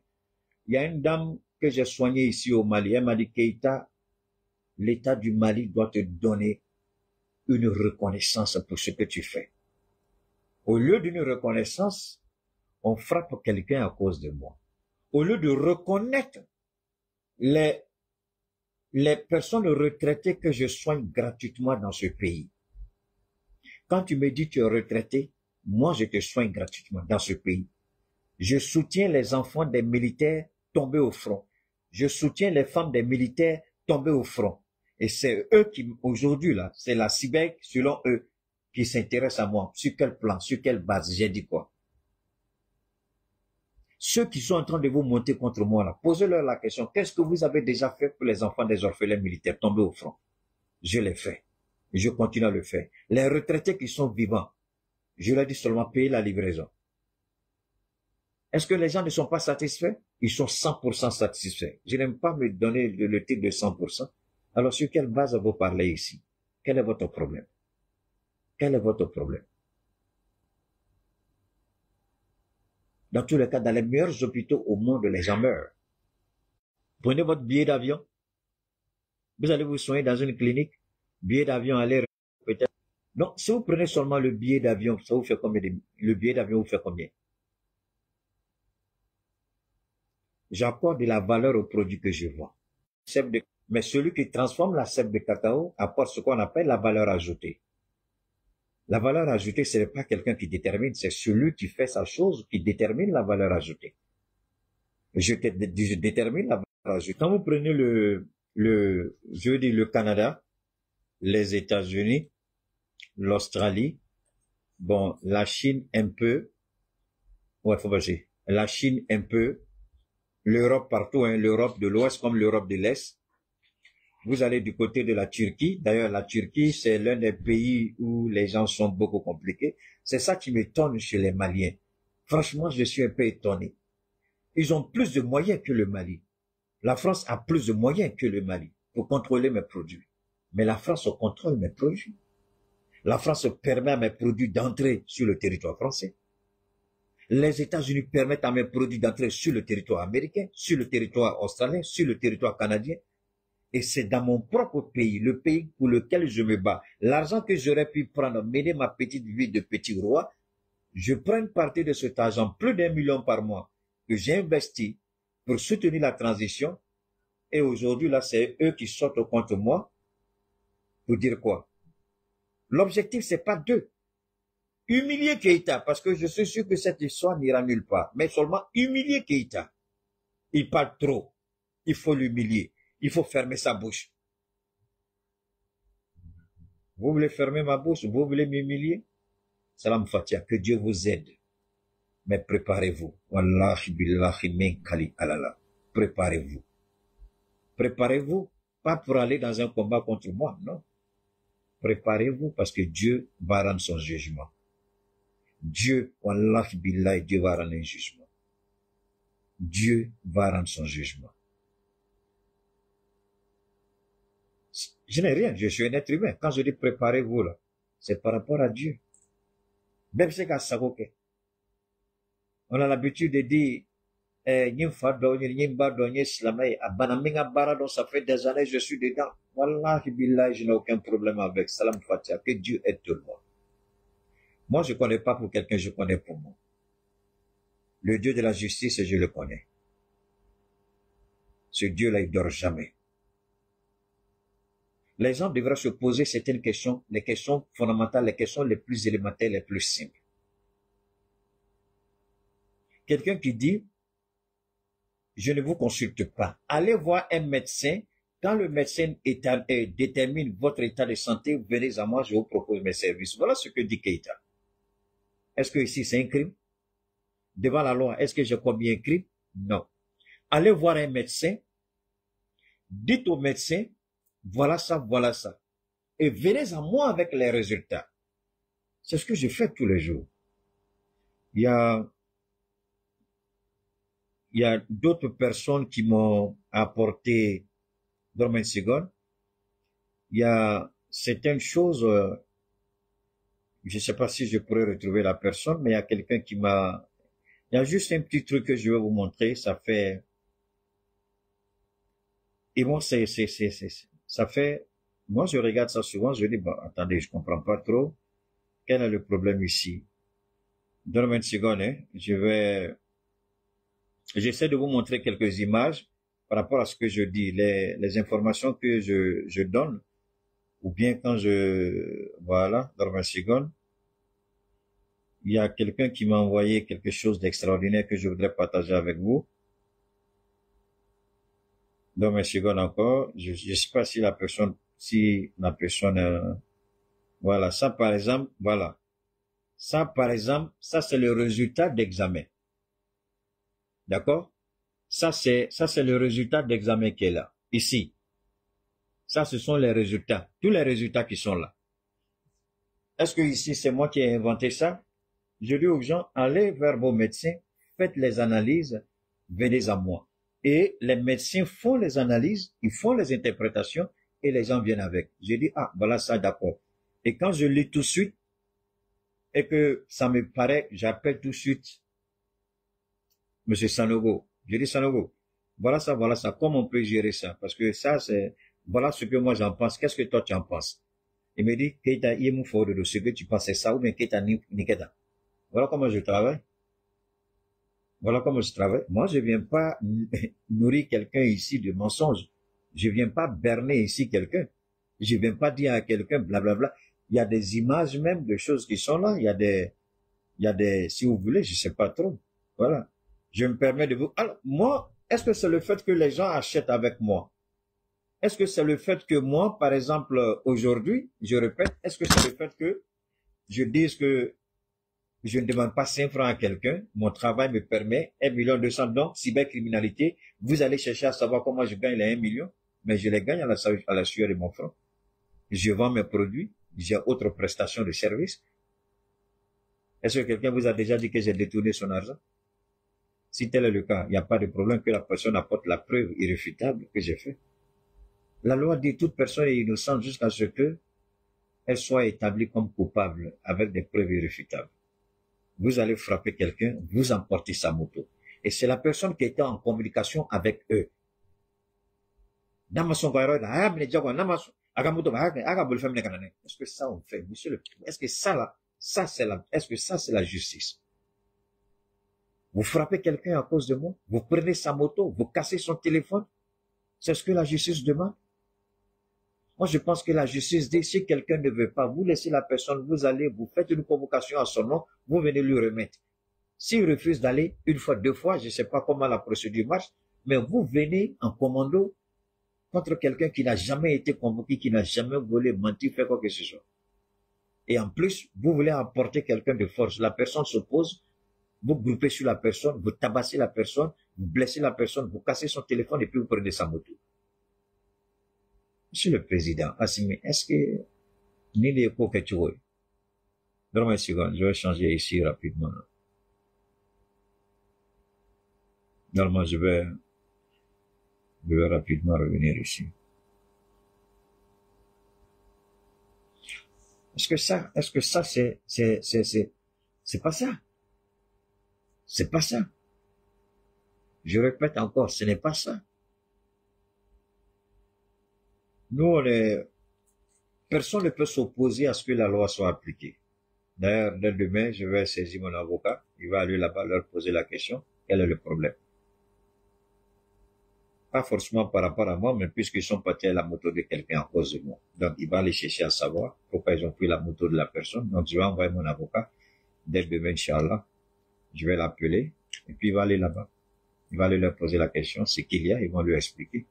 Il y a une dame que j'ai soignée ici au Mali. Elle m'a dit, Keita, l'État du Mali doit te donner une reconnaissance pour ce que tu fais. Au lieu d'une reconnaissance, on frappe quelqu'un à cause de moi. Au lieu de reconnaître les personnes retraitées que je soigne gratuitement dans ce pays. Quand tu me dis tu es retraité, moi je te soigne gratuitement dans ce pays. Je soutiens les enfants des militaires tombés au front. Je soutiens les femmes des militaires tombées au front. Et c'est eux qui, aujourd'hui là, c'est la CIBEC, selon eux, qui s'intéressent à moi. Sur quel plan, sur quelle base, j'ai dit quoi? Ceux qui sont en train de vous monter contre moi là, posez-leur la question, qu'est-ce que vous avez déjà fait pour les enfants des orphelins militaires tombés au front? Je l'ai fait. Et je continue à le faire. Les retraités qui sont vivants, je leur dis seulement payer la livraison. Est-ce que les gens ne sont pas satisfaits? Ils sont 100% satisfaits. Je n'aime pas me donner le titre de 100%. Alors sur quelle base vous parlez ici? Quel est votre problème? Quel est votre problème? Dans tous les cas, dans les meilleurs hôpitaux au monde, les gens meurent. Prenez votre billet d'avion. Vous allez vous soigner dans une clinique. Billet d'avion aller peut-être Donc, si vous prenez seulement le billet d'avion, ça vous fait combien le billet d'avion vous fait combien? J'apporte de la valeur au produit que je vends. Mais celui qui transforme la sève de cacao apporte ce qu'on appelle la valeur ajoutée. La valeur ajoutée, ce n'est pas quelqu'un qui détermine, c'est celui qui fait sa chose qui détermine la valeur ajoutée. Je détermine la valeur ajoutée. Quand vous prenez je veux dire le Canada, les États-Unis, l'Australie, bon, la Chine un peu, ouais, faut passer. La Chine un peu, l'Europe partout, hein, l'Europe de l'Ouest comme l'Europe de l'Est. Vous allez du côté de la Turquie. D'ailleurs, la Turquie, c'est l'un des pays où les gens sont beaucoup compliqués. C'est ça qui m'étonne chez les Maliens. Franchement, je suis un peu étonné. Ils ont plus de moyens que le Mali. La France a plus de moyens que le Mali pour contrôler mes produits. Mais la France contrôle mes produits. La France permet à mes produits d'entrer sur le territoire français. Les États-Unis permettent à mes produits d'entrer sur le territoire américain, sur le territoire australien, sur le territoire canadien. Et c'est dans mon propre pays, le pays pour lequel je me bats. L'argent que j'aurais pu prendre, mener ma petite vie de petit roi, je prends une partie de cet argent, plus d'1 million par mois, que j'ai investi pour soutenir la transition. Et aujourd'hui, là, c'est eux qui sortent contre moi pour dire quoi? L'objectif, c'est pas d'eux. Humilier Keïta, parce que je suis sûr que cette histoire n'ira nulle part. Mais seulement humilier Keïta. Il parle trop. Il faut l'humilier. Il faut fermer sa bouche. Vous voulez fermer ma bouche? Vous voulez m'humilier? Salam Fatia, que Dieu vous aide. Mais préparez-vous. Wallahi billahi min kali alala. Préparez-vous. Préparez-vous, pas pour aller dans un combat contre moi, non. Préparez-vous parce que Dieu va rendre son jugement. Dieu, wallahi billahi, Dieu va rendre un jugement. Dieu va rendre son jugement. Je n'ai rien, je suis un être humain. Quand je dis préparez-vous, là, c'est par rapport à Dieu. Même c'est qu'à Sagoke. On a l'habitude de dire, ça fait des années je suis dedans. Wallahi billahi, je n'ai aucun problème avec. Salam Fatia, que Dieu aide tout le monde. Moi, je ne connais pas pour quelqu'un, je connais pour moi. Le Dieu de la justice, je le connais. Ce Dieu-là, il dort jamais. Les gens devraient se poser certaines questions, les questions fondamentales, les questions les plus élémentaires, les plus simples. Quelqu'un qui dit, je ne vous consulte pas. Allez voir un médecin. Quand le médecin détermine votre état de santé, venez à moi, je vous propose mes services. Voilà ce que dit Keïta. Est-ce que ici c'est un crime? Devant la loi, est-ce que j'ai commis un crime? Non. Allez voir un médecin. Dites au médecin, voilà ça, voilà ça. Et venez à moi avec les résultats. C'est ce que je fais tous les jours. Il y a d'autres personnes qui m'ont apporté Dormen Sigon. Il y a certaines choses, je ne sais pas si je pourrais retrouver la personne, mais il y a quelqu'un qui m'a... Il y a juste un petit truc que je vais vous montrer, ça fait... Et moi, ça fait... Moi, je regarde ça souvent, je dis, bon, attendez, je comprends pas trop. Quel est le problème ici? Dormen Sigon, hein, j'essaie de vous montrer quelques images par rapport à ce que je dis, les informations que je donne, ou bien quand voilà, Dormen Sigon, il y a quelqu'un qui m'a envoyé quelque chose d'extraordinaire que je voudrais partager avec vous. Dormen Sigon encore, je sais pas si la personne, voilà, ça par exemple, voilà. Ça par exemple, ça c'est le résultat d'examen. D'accord? Ça c'est le résultat d'examen qui est là. Ici. Ça, ce sont les résultats. Tous les résultats qui sont là. Est-ce que ici, c'est moi qui ai inventé ça? Je dis aux gens, allez vers vos médecins, faites les analyses, venez à moi. Et les médecins font les analyses, ils font les interprétations, et les gens viennent avec. Je dis, ah, voilà ça, d'accord. Et quand je lis tout de suite, et que ça me paraît, j'appelle tout de suite Monsieur Sanogo. Je dis, Sanogo, voilà ça, comment on peut gérer ça? Parce que ça, voilà ce que moi j'en pense. Qu'est-ce que toi tu en penses? Il me dit, Keita, il me faut de ce que tu penses, c'est ça, ou bien Keita Niketa. Voilà comment je travaille. Voilà comment je travaille. Moi, je viens pas nourrir quelqu'un ici de mensonges. Je viens pas berner ici quelqu'un. Je viens pas dire à quelqu'un, blablabla. Il y a des images même de choses qui sont là. Il y a des, si vous voulez, je sais pas trop. Voilà. Je me permets de vous, alors, moi, est-ce que c'est le fait que les gens achètent avec moi? Est-ce que c'est le fait que moi, par exemple, aujourd'hui, je répète, est-ce que c'est le fait que je dise que je ne demande pas 5 francs à quelqu'un, mon travail me permet 1,2 million, donc cybercriminalité, vous allez chercher à savoir comment je gagne les 1 million, mais je les gagne à la sueur de mon front. Je vends mes produits, j'ai autre prestation de service. Est-ce que quelqu'un vous a déjà dit que j'ai détourné son argent? Si tel est le cas, il n'y a pas de problème que la personne apporte la preuve irréfutable que j'ai fait. La loi dit toute personne est innocente jusqu'à ce que elle soit établie comme coupable avec des preuves irréfutables. Vous allez frapper quelqu'un, vous emportez sa moto. Et c'est la personne qui était en communication avec eux. Est-ce que ça on fait, monsieur le président? Est-ce que ça là, est-ce que ça c'est la justice? Vous frappez quelqu'un à cause de moi, vous prenez sa moto, vous cassez son téléphone. C'est ce que la justice demande. Moi, je pense que la justice dit, si quelqu'un ne veut pas, vous laissez la personne, vous allez, vous faites une convocation à son nom, vous venez lui remettre. S'il refuse d'aller une fois, 2 fois, je ne sais pas comment la procédure marche, mais vous venez en commando contre quelqu'un qui n'a jamais été convoqué, qui n'a jamais volé, menti, fait quoi que ce soit. Et en plus, vous voulez emporter quelqu'un de force. La personne s'oppose, vous groupez sur la personne, vous tabassez la personne, vous blessez la personne, vous cassez son téléphone et puis vous prenez sa moto. Monsieur le Président, Assimi, est-ce que ni les échos que tu vois? Donne-moi une seconde, je vais changer ici rapidement. Normalement, je vais rapidement revenir ici. Est-ce que ça, c'est pas ça? C'est pas ça. Je répète encore, ce n'est pas ça. Nous, personne ne peut s'opposer à ce que la loi soit appliquée. D'ailleurs, dès demain, je vais saisir mon avocat. Il va aller là-bas leur poser la question. Quel est le problème? Pas forcément par rapport à moi, mais puisqu'ils sont partis à la moto de quelqu'un à cause de moi. Donc, il va aller chercher à savoir pourquoi ils ont pris la moto de la personne. Donc, je vais envoyer mon avocat. Dès demain, Inch'Allah, je vais l'appeler. Et puis, il va aller là-bas. Il va aller leur poser la question. Ce qu'il y a, ils vont lui expliquer.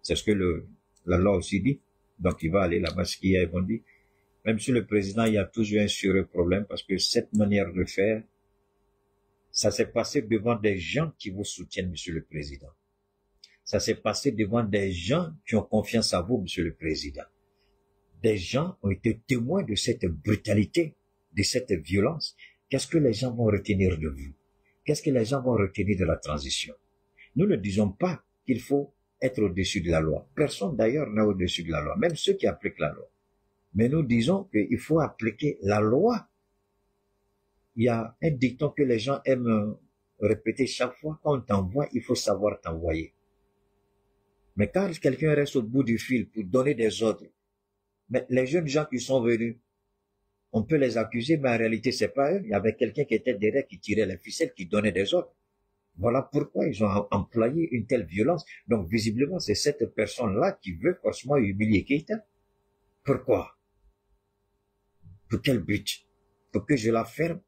C'est ce que la loi aussi dit. Donc, il va aller là-bas, ce qu'il y a, ils vont dire. Même si le président, il y a toujours un sérieux problème parce que cette manière de faire, ça s'est passé devant des gens qui vous soutiennent, monsieur le président. Ça s'est passé devant des gens qui ont confiance à vous, monsieur le président. Des gens ont été témoins de cette brutalité, de cette violence. Qu'est-ce que les gens vont retenir de vous? Qu'est-ce que les gens vont retenir de la transition? Nous ne disons pas qu'il faut être au-dessus de la loi. Personne d'ailleurs n'est au-dessus de la loi, même ceux qui appliquent la loi. Mais nous disons qu'il faut appliquer la loi. Il y a un dicton que les gens aiment répéter chaque fois. Quand on t'envoie, il faut savoir t'envoyer. Mais quand quelqu'un reste au bout du fil pour donner des ordres, mais les jeunes gens qui sont venus, on peut les accuser, mais en réalité, c'est pas eux. Il y avait quelqu'un qui était derrière, qui tirait les ficelles, qui donnait des ordres. Voilà pourquoi ils ont employé une telle violence. Donc, visiblement, c'est cette personne-là qui veut forcément humilier Keita. Pourquoi? Pour quel but? Pour que je la ferme?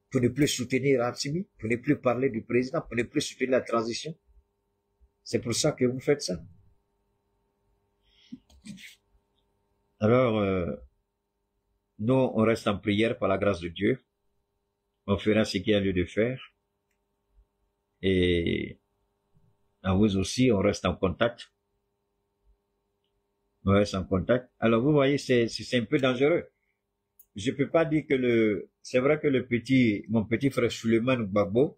Pour ne plus soutenir Assimi? Pour ne plus parler du président? Pour ne plus soutenir la transition? C'est pour ça que vous faites ça. Alors, nous, on reste en prière par la grâce de Dieu. On fera ce qu'il y a lieu de faire. Et à vous aussi, on reste en contact. On reste en contact. Alors, vous voyez, c'est un peu dangereux. Je peux pas dire que c'est vrai que mon petit frère Suleiman Gbagbo,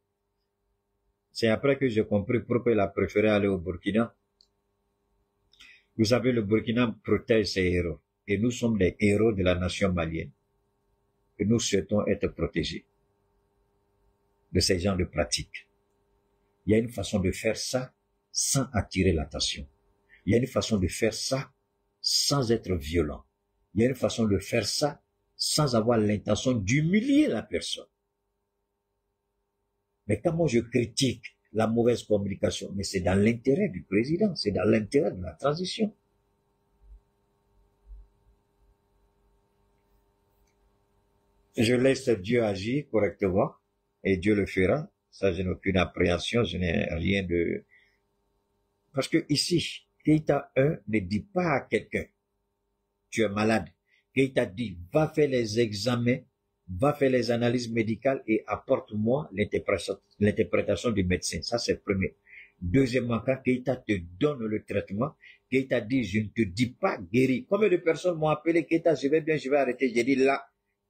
c'est après que j'ai compris pourquoi il a préféré aller au Burkina. Vous savez, le Burkina protège ses héros. Et nous sommes les héros de la nation malienne. Et nous souhaitons être protégés de ces genres de pratiques. Il y a une façon de faire ça sans attirer l'attention. Il y a une façon de faire ça sans être violent. Il y a une façon de faire ça sans avoir l'intention d'humilier la personne. Mais quand moi je critique la mauvaise communication, mais c'est dans l'intérêt du président, c'est dans l'intérêt de la transition. Je laisse Dieu agir correctement et Dieu le fera. Ça, je n'ai aucune appréhension, je n'ai rien de... Parce que ici, Keïta 1 ne dit pas à quelqu'un, tu es malade. Keïta dit, va faire les examens, va faire les analyses médicales et apporte-moi l'interprétation du médecin. Ça, c'est le premier. Deuxièmement, quand Keïta te donne le traitement, Keïta dit, je ne te dis pas guéri. Combien de personnes m'ont appelé, Keïta, je vais bien, je vais arrêter. J'ai dit, là,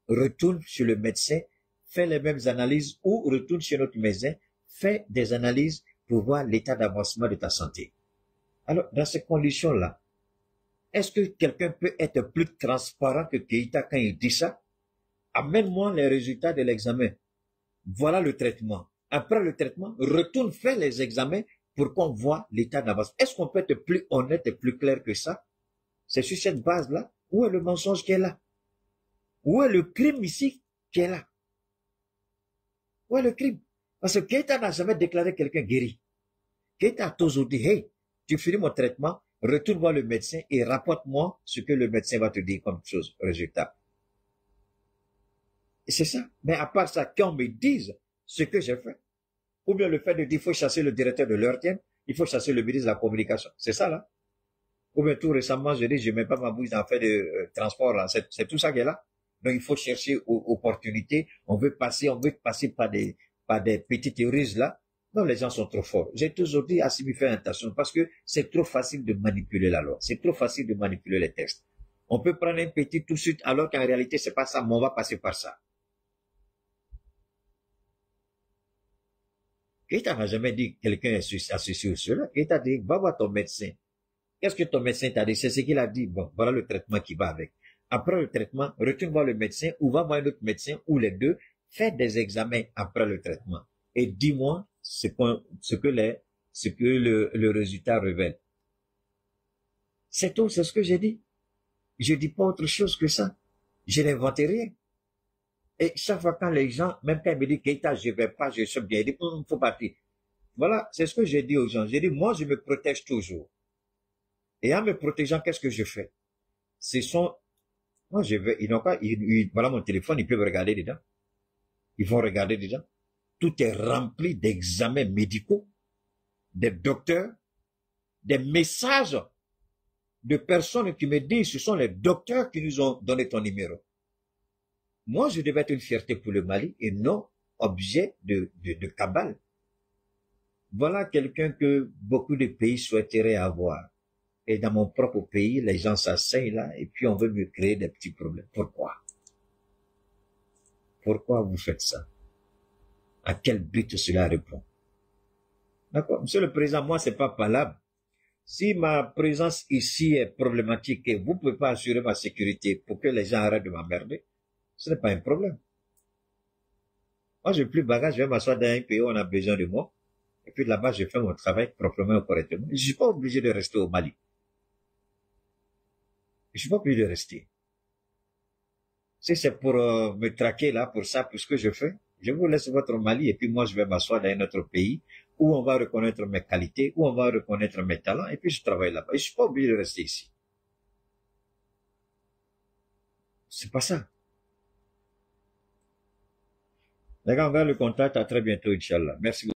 retourne chez le médecin, fais les mêmes analyses ou retourne chez notre médecin, fais des analyses pour voir l'état d'avancement de ta santé. Alors, dans ces conditions-là, est-ce que quelqu'un peut être plus transparent que Keïta quand il dit ça? Amène-moi les résultats de l'examen. Voilà le traitement. Après le traitement, retourne faire les examens pour qu'on voit l'état d'avancement. Est-ce qu'on peut être plus honnête et plus clair que ça? C'est sur cette base-là. Où est le mensonge qui est là? Où est le crime ici qui est là? Où est le crime? Parce que Keïta n'a jamais déclaré quelqu'un guéri. Keïta a toujours dit, hey, tu finis mon traitement, retourne voir le médecin et rapporte-moi ce que le médecin va te dire comme chose, résultat. Et c'est ça. Mais à part ça, qu'on me dise ce que j'ai fait, ou bien le fait de dire, il faut chasser le directeur de l'ERTM, il faut chasser le ministre de la communication. C'est ça, là. Ou bien tout récemment, je dis, je mets pas ma bouche dans le fait de transport, là. C'est tout ça qui est là. Donc, il faut chercher opportunité. On veut passer par des petites ruses, là. Non, les gens sont trop forts. J'ai toujours dit à Sibi, faire attention parce que c'est trop facile de manipuler la loi. C'est trop facile de manipuler les textes. On peut prendre un petit tout de suite alors qu'en réalité, c'est pas ça, mais on va passer par ça. Keïta n'a jamais dit quelqu'un est associé ou cela. Keïta dit, va voir ton médecin. Qu'est-ce que ton médecin t'a dit? C'est ce qu'il a dit. Bon, voilà le traitement qui va avec. Après le traitement, retourne voir le médecin ou va voir un autre médecin ou les deux. Fais des examens après le traitement. Et dis-moi ce que le résultat révèle. C'est tout, c'est ce que j'ai dit. Je dis pas autre chose que ça. Je n'invente rien. Et chaque fois quand les gens, même quand ils me disent, Keïta, je vais pas, je suis bien, ils disent, faut partir. Voilà, c'est ce que j'ai dit aux gens. J'ai dit, moi, je me protège toujours. Et en me protégeant, qu'est-ce que je fais? Moi, ils n'ont pas, voilà mon téléphone, ils peuvent regarder dedans. Ils vont regarder dedans. Tout est rempli d'examens médicaux, des docteurs, des messages de personnes qui me disent, ce sont les docteurs qui nous ont donné ton numéro. Moi, je devais être une fierté pour le Mali et non objet de cabale. Voilà quelqu'un que beaucoup de pays souhaiteraient avoir. Et dans mon propre pays, les gens s'asseyent là et puis on veut me créer des petits problèmes. Pourquoi? Pourquoi vous faites ça? À quel but cela répond? D'accord? Monsieur le Président, moi, c'est pas palable. Si ma présence ici est problématique et vous ne pouvez pas assurer ma sécurité pour que les gens arrêtent de m'emmerder, ce n'est pas un problème. Moi, j'ai plus de bagages, je vais m'asseoir dans un pays où on a besoin de moi. Et puis là-bas, je fais mon travail proprement et correctement. Je suis pas obligé de rester au Mali. Je suis pas obligé de rester. Si c'est pour me traquer là, pour ça, pour ce que je fais, je vous laisse votre Mali et puis moi, je vais m'asseoir dans un autre pays où on va reconnaître mes qualités, où on va reconnaître mes talents et puis je travaille là-bas. Je suis pas obligé de rester ici. C'est pas ça. Les gars, on va le contact. À très bientôt, Inch'Allah. Merci beaucoup.